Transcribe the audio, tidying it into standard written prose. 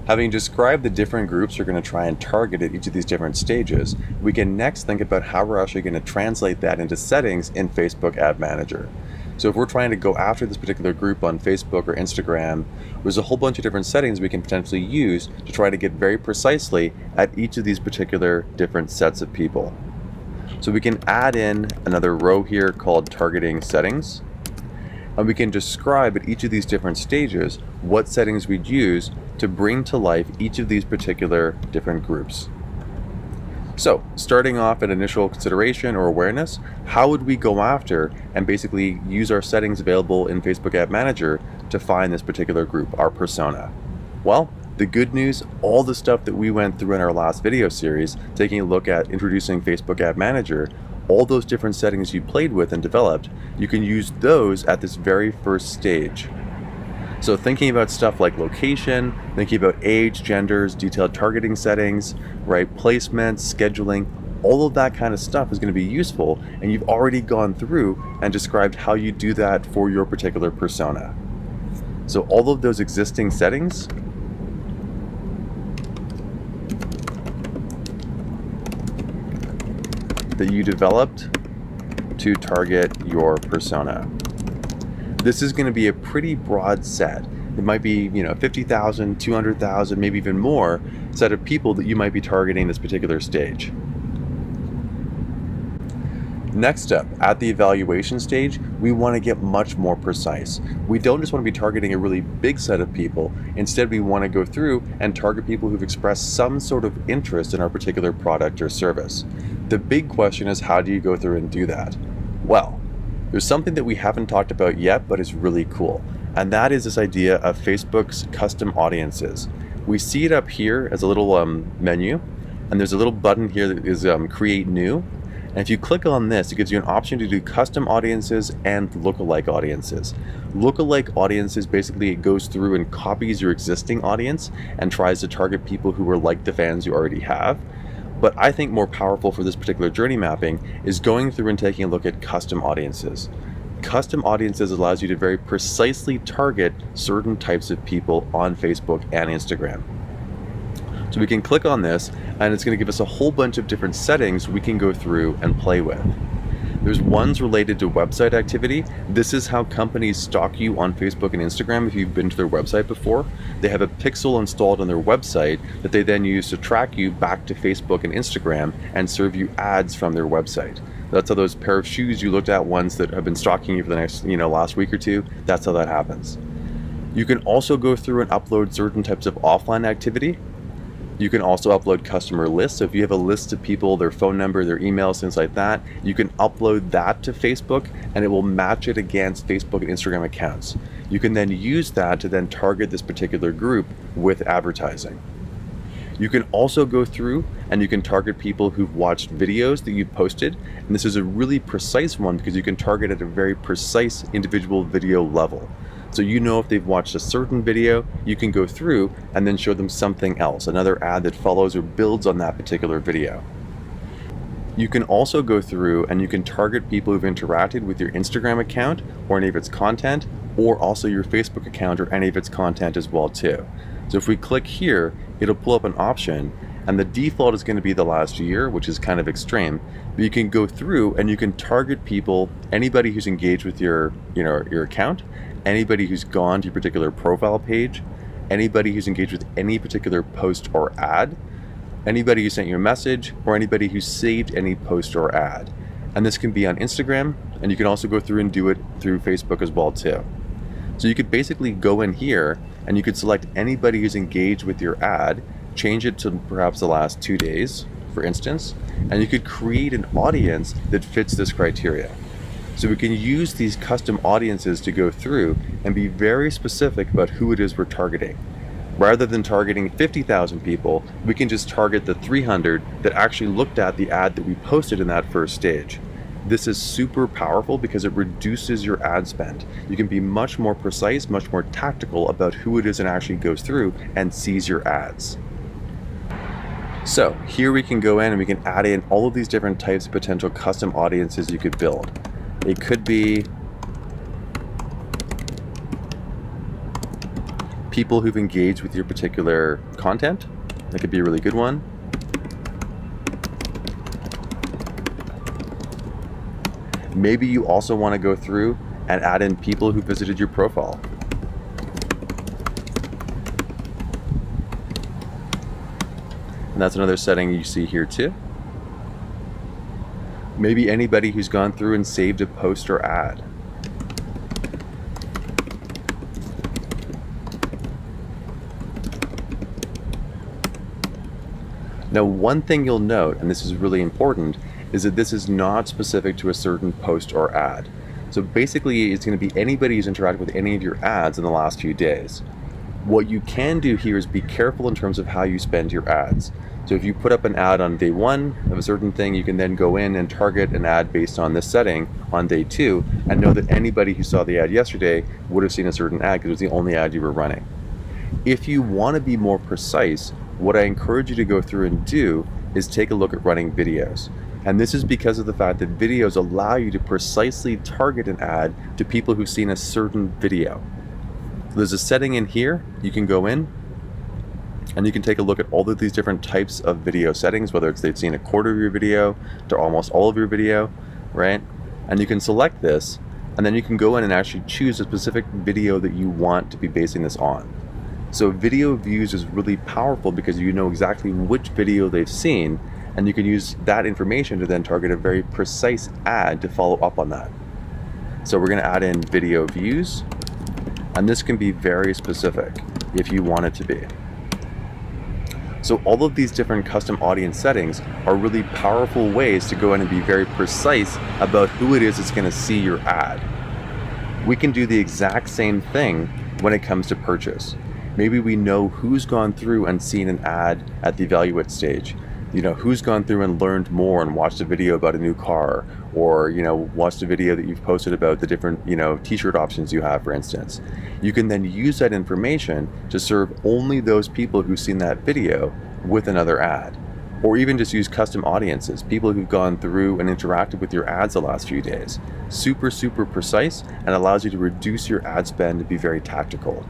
Having described the different groups we're going to try and target at each of these different stages, we can next think about how we're actually going to translate that into settings in Facebook Ad Manager. So if we're trying to go after this particular group on Facebook or Instagram, there's a whole bunch of different settings we can potentially use to try to get very precisely at each of these particular different sets of people. So we can add in another row here called targeting settings, and we can describe at each of these different stages what settings we'd use to bring to life each of these particular different groups. So starting off at initial consideration or awareness, how would we go after and basically use our settings available in Facebook Ad Manager to find this particular group, our persona? Well, the good news, all the stuff that we went through in our last video series, taking a look at introducing Facebook Ad Manager, all those different settings you played with and developed, you can use those at this very first stage. So thinking about stuff like location, thinking about age, genders, detailed targeting settings, right, placements, scheduling, all of that kind of stuff is going to be useful, and you've already gone through and described how you do that for your particular persona. So all of those existing settings that you developed to target your persona. This is going to be a pretty broad set. It might be, 50,000, 200,000, maybe even more set of people that you might be targeting this particular stage. Next up, at the evaluation stage, we want to get much more precise. We don't just want to be targeting a really big set of people. Instead, we want to go through and target people who've expressed some sort of interest in our particular product or service. The big question is, how do you go through and do that? Well, there's something that we haven't talked about yet, but is really cool. And that is this idea of Facebook's custom audiences. We see it up here as a little menu, and there's a little button here that is create new. And if you click on this, it gives you an option to do custom audiences and lookalike audiences. Lookalike audiences basically goes through and copies your existing audience and tries to target people who are like the fans you already have. But I think more powerful for this particular journey mapping is going through and taking a look at custom audiences. Custom audiences allows you to very precisely target certain types of people on Facebook and Instagram. So we can click on this, and it's going to give us a whole bunch of different settings we can go through and play with. There's ones related to website activity. This is how companies stalk you on Facebook and Instagram if you've been to their website before. They have a pixel installed on their website that they then use to track you back to Facebook and Instagram and serve you ads from their website. That's how those pair of shoes you looked at, ones that have been stalking you for the next, last week or two, that's how that happens. You can also go through and upload certain types of offline activity. You can also upload customer lists. So if you have a list of people, their phone number, their emails, things like that, you can upload that to Facebook and it will match it against Facebook and Instagram accounts. You can then use that to then target this particular group with advertising. You can also go through and you can target people who've watched videos that you've posted. And this is a really precise one because you can target at a very precise individual video level. So if they've watched a certain video, you can go through and then show them something else, another ad that follows or builds on that particular video. You can also go through and you can target people who've interacted with your Instagram account or any of its content, or also your Facebook account or any of its content as well too. So if we click here, it'll pull up an option, and the default is going to be the last year, which is kind of extreme, but you can go through and you can target people, anybody who's engaged with your account, anybody who's gone to your particular profile page, anybody who's engaged with any particular post or ad, anybody who sent you a message, or anybody who saved any post or ad. And this can be on Instagram, and you can also go through and do it through Facebook as well too. So you could basically go in here and you could select anybody who's engaged with your ad, change it to perhaps the last 2 days, for instance, and you could create an audience that fits this criteria. So we can use these custom audiences to go through and be very specific about who it is we're targeting. Rather than targeting 50,000 people, we can just target the 300 that actually looked at the ad that we posted in that first stage. This is super powerful because it reduces your ad spend. You can be much more precise, much more tactical about who it is and actually goes through and sees your ads. So here we can go in and we can add in all of these different types of potential custom audiences you could build. It could be people who've engaged with your particular content. That could be a really good one. Maybe you also want to go through and add in people who visited your profile. And that's another setting you see here too. Maybe anybody who's gone through and saved a post or ad. Now, one thing you'll note, and this is really important, is that this is not specific to a certain post or ad. So basically, it's going to be anybody who's interacted with any of your ads in the last few days. What you can do here is be careful in terms of how you spend your ads. So if you put up an ad on day 1 of a certain thing, you can then go in and target an ad based on this setting on day 2, and know that anybody who saw the ad yesterday would have seen a certain ad because it was the only ad you were running. If you want to be more precise, what I encourage you to go through and do is take a look at running videos. And this is because of the fact that videos allow you to precisely target an ad to people who've seen a certain video. So there's a setting in here, you can go in and you can take a look at all of these different types of video settings, whether it's they've seen a quarter of your video to almost all of your video, right? And you can select this, and then you can go in and actually choose a specific video that you want to be basing this on. So video views is really powerful because you know exactly which video they've seen, and you can use that information to then target a very precise ad to follow up on that. So we're going to add in video views, and this can be very specific if you want it to be. So all of these different custom audience settings are really powerful ways to go in and be very precise about who it is that's going to see your ad. We can do the exact same thing when it comes to purchase. Maybe we know who's gone through and seen an ad at the evaluate stage. You know, who's gone through and learned more and watched a video about a new car, or, you know, watched a video that you've posted about the different, you know, t-shirt options you have, for instance. You can then use that information to serve only those people who've seen that video with another ad. Or even just use custom audiences, people who've gone through and interacted with your ads the last few days. Super, super precise, and allows you to reduce your ad spend to be very tactical.